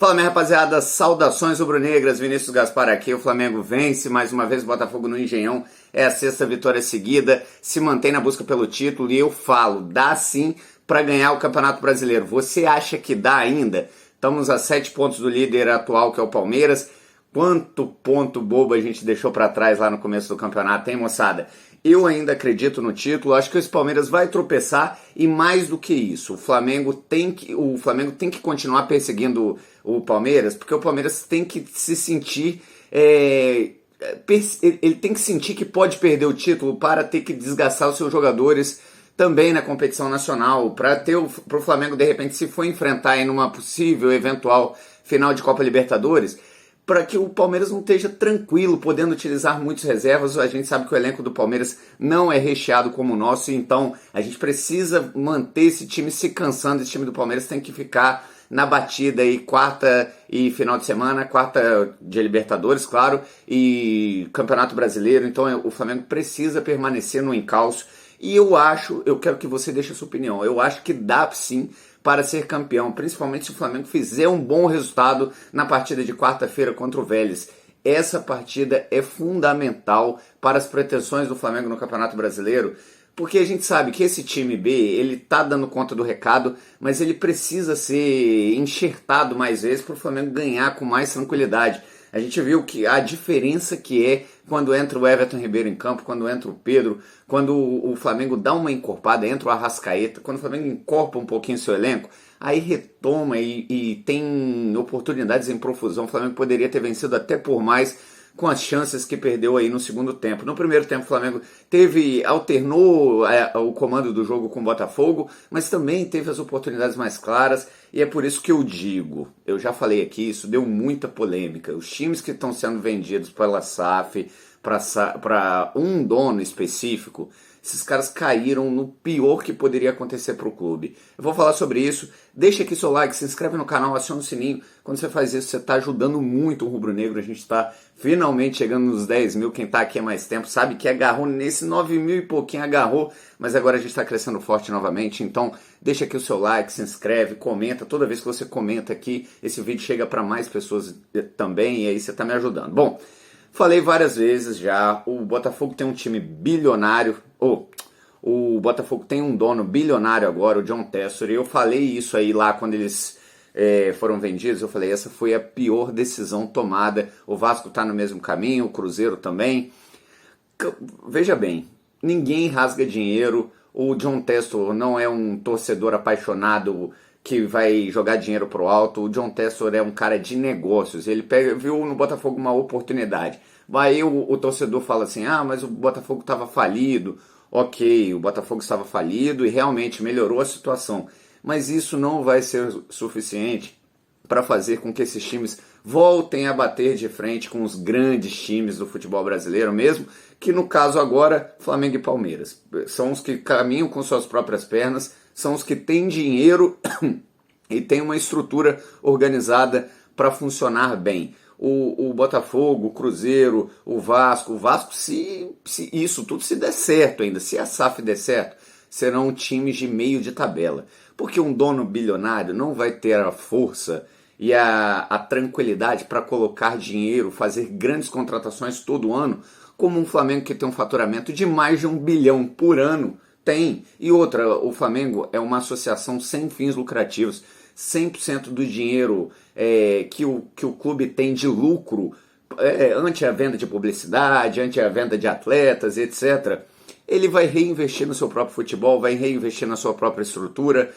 Fala, minha rapaziada, saudações rubro-negras, Vinícius Gaspar aqui. O Flamengo vence mais uma vez o Botafogo no Engenhão, é a sexta vitória seguida, se mantém na busca pelo título e eu falo, dá sim para ganhar o Campeonato Brasileiro. Você acha que dá ainda? Estamos a 7 pontos do líder atual, que é o Palmeiras. Quanto ponto bobo a gente deixou para trás lá no começo do campeonato, hein, moçada? Eu ainda acredito no título, acho que esse Palmeiras vai tropeçar e mais do que isso, o Flamengo tem que continuar perseguindo o Palmeiras, porque o Palmeiras tem que se sentir, ele tem que sentir que pode perder o título para ter que desgastar os seus jogadores também na competição nacional, para o Flamengo de repente se for enfrentar em uma possível, eventual final de Copa Libertadores, para que o Palmeiras não esteja tranquilo, podendo utilizar muitas reservas. A gente sabe que o elenco do Palmeiras não é recheado como o nosso, então a gente precisa manter esse time se cansando. Esse time do Palmeiras tem que ficar na batida aí, quarta e final de semana, quarta de Libertadores, claro, e Campeonato Brasileiro. Então o Flamengo precisa permanecer no encalço. E eu quero que você deixe a sua opinião, eu acho que dá sim para ser campeão, principalmente se o Flamengo fizer um bom resultado na partida de quarta-feira contra o Vélez. Essa partida é fundamental para as pretensões do Flamengo no Campeonato Brasileiro, porque a gente sabe que esse time B, ele tá dando conta do recado, mas ele precisa ser enxertado mais vezes para o Flamengo ganhar com mais tranquilidade. A gente viu que a diferença que é quando entra o Everton Ribeiro em campo, quando entra o Pedro, quando o Flamengo dá uma encorpada, entra o Arrascaeta, quando o Flamengo encorpa um pouquinho seu elenco, aí retoma e tem oportunidades em profusão. O Flamengo poderia ter vencido até por mais com as chances que perdeu aí no segundo tempo. No primeiro tempo o Flamengo alternou o comando do jogo com o Botafogo, mas também teve as oportunidades mais claras, e é por isso que eu digo, eu já falei aqui, isso deu muita polêmica. Os times que estão sendo vendidos pela SAF para um dono específico, esses caras caíram no pior que poderia acontecer para o clube. Eu vou falar sobre isso. Deixa aqui seu like, se inscreve no canal, aciona o sininho. Quando você faz isso, você está ajudando muito o Rubro Negro. A gente está finalmente chegando nos 10 mil. Quem está aqui há mais tempo sabe que agarrou nesse 9 mil e pouquinho, agarrou. Mas agora a gente está crescendo forte novamente. Então deixa aqui o seu like, se inscreve, comenta. Toda vez que você comenta aqui, esse vídeo chega para mais pessoas também. E aí você está me ajudando. Bom, falei várias vezes já, o Botafogo tem um time bilionário, o Botafogo tem um dono bilionário agora, o John Textor, e eu falei isso aí lá quando eles foram vendidos, eu falei, essa foi a pior decisão tomada. O Vasco está no mesmo caminho, o Cruzeiro também. Veja bem, ninguém rasga dinheiro, o John Textor não é um torcedor apaixonado que vai jogar dinheiro pro alto. O John Textor é um cara de negócios, ele viu no Botafogo uma oportunidade. Aí o torcedor fala assim, mas o Botafogo estava falido. Ok, o Botafogo estava falido e realmente melhorou a situação, mas isso não vai ser suficiente para fazer com que esses times voltem a bater de frente com os grandes times do futebol brasileiro mesmo, que no caso agora, Flamengo e Palmeiras. São os que caminham com suas próprias pernas, são os que têm dinheiro e têm uma estrutura organizada para funcionar bem. O Botafogo, o Cruzeiro, o Vasco, se isso tudo se der certo ainda, se a SAF der certo, serão times de meio de tabela. Porque um dono bilionário não vai ter a força e a tranquilidade para colocar dinheiro, fazer grandes contratações todo ano, como um Flamengo que tem um faturamento de mais de 1 bilhão por ano tem. E outra, o Flamengo é uma associação sem fins lucrativos. 100% do dinheiro que o clube tem de lucro, ante a venda de publicidade, ante a venda de atletas, etc., ele vai reinvestir no seu próprio futebol, vai reinvestir na sua própria estrutura,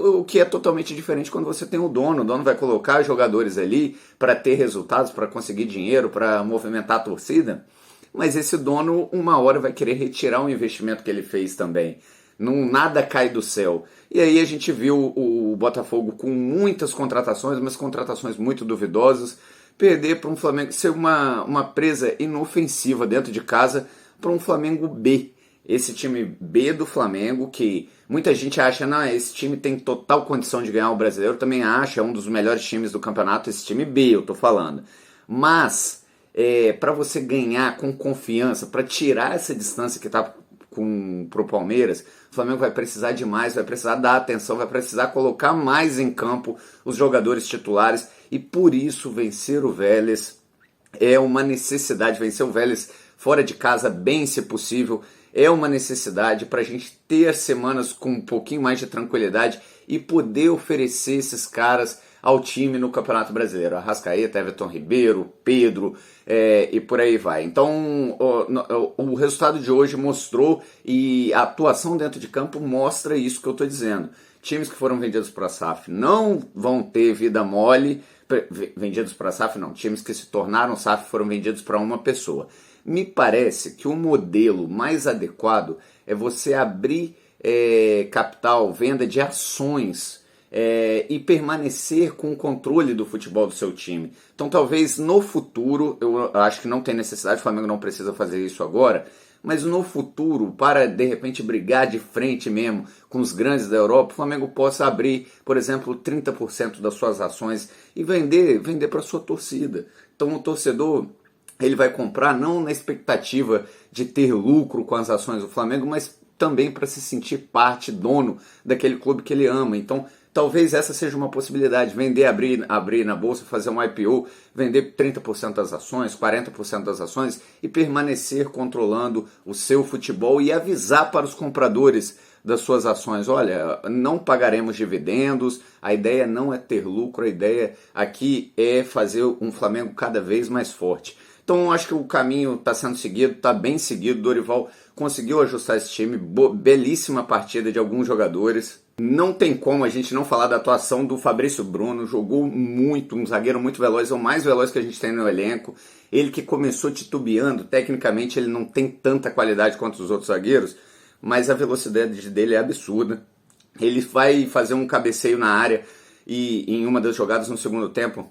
o que é totalmente diferente quando você tem o dono vai colocar jogadores ali para ter resultados, para conseguir dinheiro, para movimentar a torcida, mas esse dono uma hora vai querer retirar o investimento que ele fez também. Nada cai do céu. E aí a gente viu o Botafogo com muitas contratações, mas contratações muito duvidosas, perder para um Flamengo, ser uma presa inofensiva dentro de casa para um Flamengo B. Esse time B do Flamengo, que muita gente acha, não, esse time tem total condição de ganhar o Brasileiro, também acha, é um dos melhores times do campeonato, esse time B eu tô falando. Mas, para você ganhar com confiança, para tirar essa distância que tá pro Palmeiras, o Flamengo vai precisar de mais, vai precisar dar atenção, vai precisar colocar mais em campo os jogadores titulares, e por isso vencer o Vélez é uma necessidade. Vencer o Vélez fora de casa, bem se possível, é uma necessidade para a gente ter semanas com um pouquinho mais de tranquilidade e poder oferecer esses caras ao time no Campeonato Brasileiro. Arrascaeta, Everton Ribeiro, Pedro e por aí vai. Então o resultado de hoje mostrou, e a atuação dentro de campo mostra isso que eu estou dizendo. Times que foram vendidos para a SAF não vão ter vida mole. Vendidos para a SAF não, times que se tornaram SAF foram vendidos para uma pessoa. Me parece que o modelo mais adequado é você abrir capital, venda de ações e permanecer com o controle do futebol do seu time. Então talvez no futuro, eu acho que não tem necessidade, o Flamengo não precisa fazer isso agora, mas no futuro, para de repente brigar de frente mesmo com os grandes da Europa, o Flamengo possa abrir, por exemplo, 30% das suas ações e vender para a sua torcida. Então o torcedor, ele vai comprar não na expectativa de ter lucro com as ações do Flamengo, mas também para se sentir parte, dono daquele clube que ele ama. Então talvez essa seja uma possibilidade, vender, abrir na bolsa, fazer um IPO, vender 30% das ações, 40% das ações e permanecer controlando o seu futebol e avisar para os compradores das suas ações: olha, não pagaremos dividendos, a ideia não é ter lucro, a ideia aqui é fazer um Flamengo cada vez mais forte. Então acho que o caminho está sendo seguido, está bem seguido. Dorival conseguiu ajustar esse time, belíssima partida de alguns jogadores. Não tem como a gente não falar da atuação do Fabrício Bruno, jogou muito, um zagueiro muito veloz, é o mais veloz que a gente tem no elenco. Ele que começou titubeando, tecnicamente ele não tem tanta qualidade quanto os outros zagueiros, mas a velocidade dele é absurda. Ele vai fazer um cabeceio na área e em uma das jogadas no segundo tempo,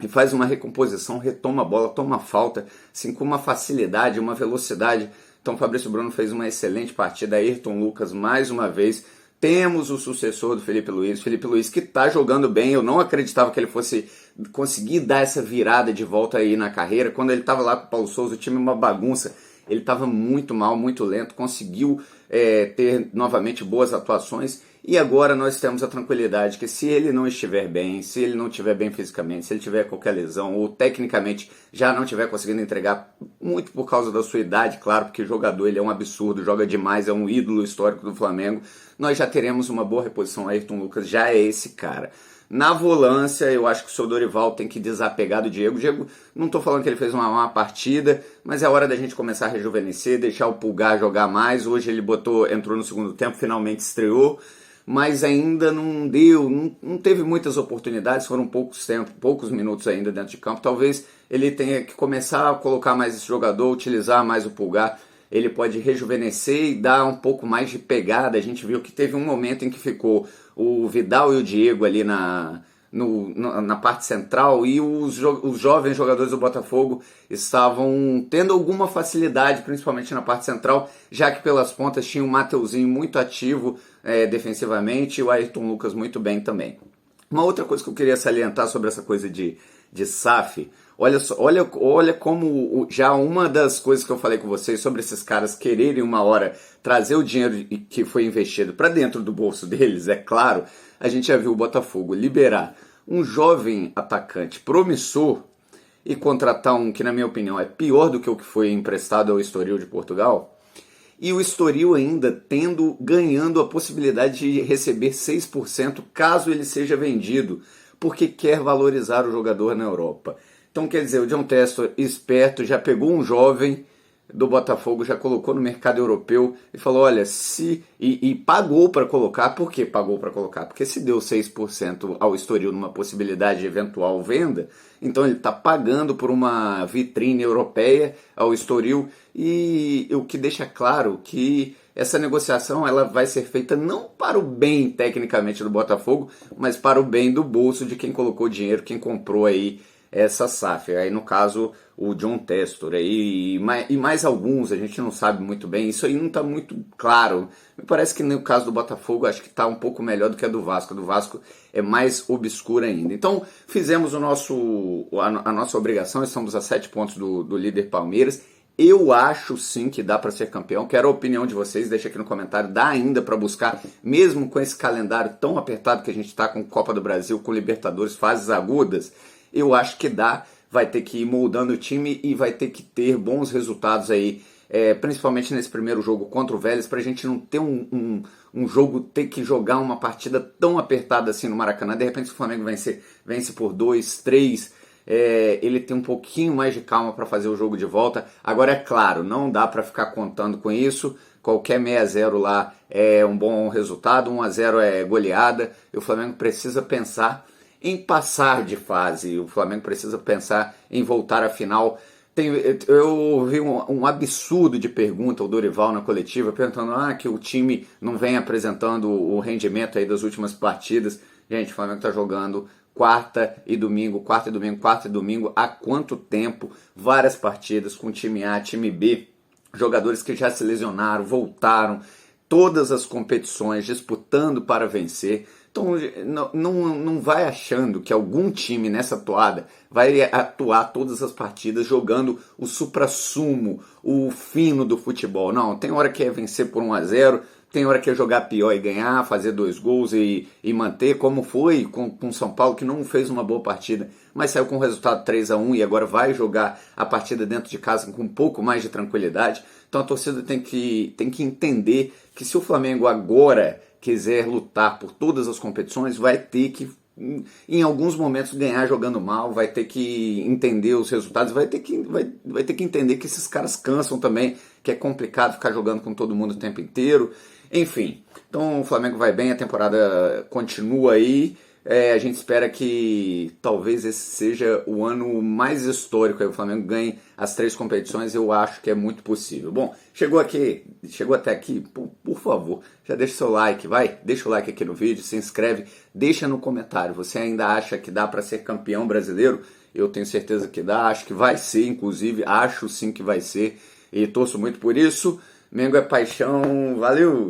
e faz uma recomposição, retoma a bola, toma falta, assim, com uma facilidade, uma velocidade. Então o Fabrício Bruno fez uma excelente partida. Ayrton Lucas mais uma vez. Temos o sucessor do Felipe Luiz que está jogando bem. Eu não acreditava que ele fosse conseguir dar essa virada de volta aí na carreira. Quando ele estava lá com o Paulo Souza, o time é uma bagunça. Ele estava muito mal, muito lento, conseguiu ter novamente boas atuações. E agora nós temos a tranquilidade que se ele não estiver bem, se ele não estiver bem fisicamente, se ele tiver qualquer lesão ou tecnicamente já não estiver conseguindo entregar, muito por causa da sua idade, claro, porque o jogador ele é um absurdo, joga demais, é um ídolo histórico do Flamengo, nós já teremos uma boa reposição. Ayrton Lucas já é esse cara. Na volância, eu acho que o seu Dorival tem que desapegar do Diego. O Diego, não estou falando que ele fez uma má partida, mas é hora da gente começar a rejuvenescer, deixar o Pulgar jogar mais. Hoje ele entrou no segundo tempo, finalmente estreou, mas ainda não deu, não teve muitas oportunidades, foram poucos minutos ainda dentro de campo. Talvez ele tenha que começar a colocar mais esse jogador, utilizar mais o Pulgar. Ele pode rejuvenescer e dar um pouco mais de pegada. A gente viu que teve um momento em que ficou o Vidal e o Diego ali na parte central, e os jovens jogadores do Botafogo estavam tendo alguma facilidade, principalmente na parte central, já que pelas pontas tinha o Mateuzinho muito ativo defensivamente e o Ayrton Lucas muito bem também. Uma outra coisa que eu queria salientar sobre essa coisa de SAF, olha como já uma das coisas que eu falei com vocês sobre esses caras quererem uma hora trazer o dinheiro que foi investido para dentro do bolso deles, é claro. A gente já viu o Botafogo liberar um jovem atacante promissor e contratar um que, na minha opinião, é pior do que o que foi emprestado ao Estoril de Portugal. E o Estoril ainda ganhando a possibilidade de receber 6% caso ele seja vendido, porque quer valorizar o jogador na Europa. Então, quer dizer, o John Textor, esperto, já pegou um jovem do Botafogo, já colocou no mercado europeu e falou: olha, e pagou para colocar. Por que pagou para colocar? Porque se deu 6% ao Estoril numa possibilidade de eventual venda, então ele está pagando por uma vitrine europeia ao Estoril, e o que deixa claro que essa negociação ela vai ser feita não para o bem tecnicamente do Botafogo, mas para o bem do bolso de quem colocou dinheiro, quem comprou aí essa SAF, aí no caso o John Textor aí, e mais alguns, a gente não sabe muito bem, isso aí não está muito claro. Me parece que no caso do Botafogo acho que está um pouco melhor do que a do Vasco é mais obscura ainda. Então fizemos a nossa obrigação, estamos a 7 pontos do líder Palmeiras. Eu acho sim que dá para ser campeão. Quero a opinião de vocês, deixa aqui no comentário. Dá ainda para buscar, mesmo com esse calendário tão apertado que a gente está com Copa do Brasil, com Libertadores, fases agudas. Eu acho que dá. Vai ter que ir moldando o time e vai ter que ter bons resultados aí, principalmente nesse primeiro jogo contra o Vélez, para a gente não ter um jogo, ter que jogar uma partida tão apertada assim no Maracanã. De repente, se o Flamengo vence por 2, 3. Ele tem um pouquinho mais de calma para fazer o jogo de volta. Agora, é claro, não dá para ficar contando com isso. Qualquer 6-0 lá é um bom resultado, 1-0 é goleada. E o Flamengo precisa pensar em passar de fase. O Flamengo precisa pensar em voltar à final. Eu ouvi um absurdo de pergunta ao Dorival na coletiva, perguntando que o time não vem apresentando o rendimento aí das últimas partidas. Gente, o Flamengo está jogando quarta e domingo, há quanto tempo? Várias partidas com time A, time B, jogadores que já se lesionaram, voltaram, todas as competições disputando para vencer. Então não vai achando que algum time nessa toada vai atuar todas as partidas jogando o suprassumo, o fino do futebol. Não, tem hora que é vencer por 1-0, tem hora que é jogar pior e ganhar, fazer 2 gols e manter, como foi com o São Paulo, que não fez uma boa partida, mas saiu com o resultado 3-1 e agora vai jogar a partida dentro de casa com um pouco mais de tranquilidade. Então a torcida tem que entender que se o Flamengo agora quiser lutar por todas as competições, vai ter que, em alguns momentos, ganhar jogando mal, vai ter que entender os resultados, vai ter que entender que esses caras cansam também, que é complicado ficar jogando com todo mundo o tempo inteiro. Enfim, então o Flamengo vai bem, a temporada continua aí. A gente espera que talvez esse seja o ano mais histórico, aí o Flamengo ganhe as 3 competições, eu acho que é muito possível. Bom, chegou até aqui, por favor, já deixa o seu like, deixa o like aqui no vídeo, se inscreve, deixa no comentário, você ainda acha que dá para ser campeão brasileiro? Eu tenho certeza que dá, acho que vai ser, inclusive, acho sim que vai ser, e torço muito por isso. Mengo é paixão, valeu!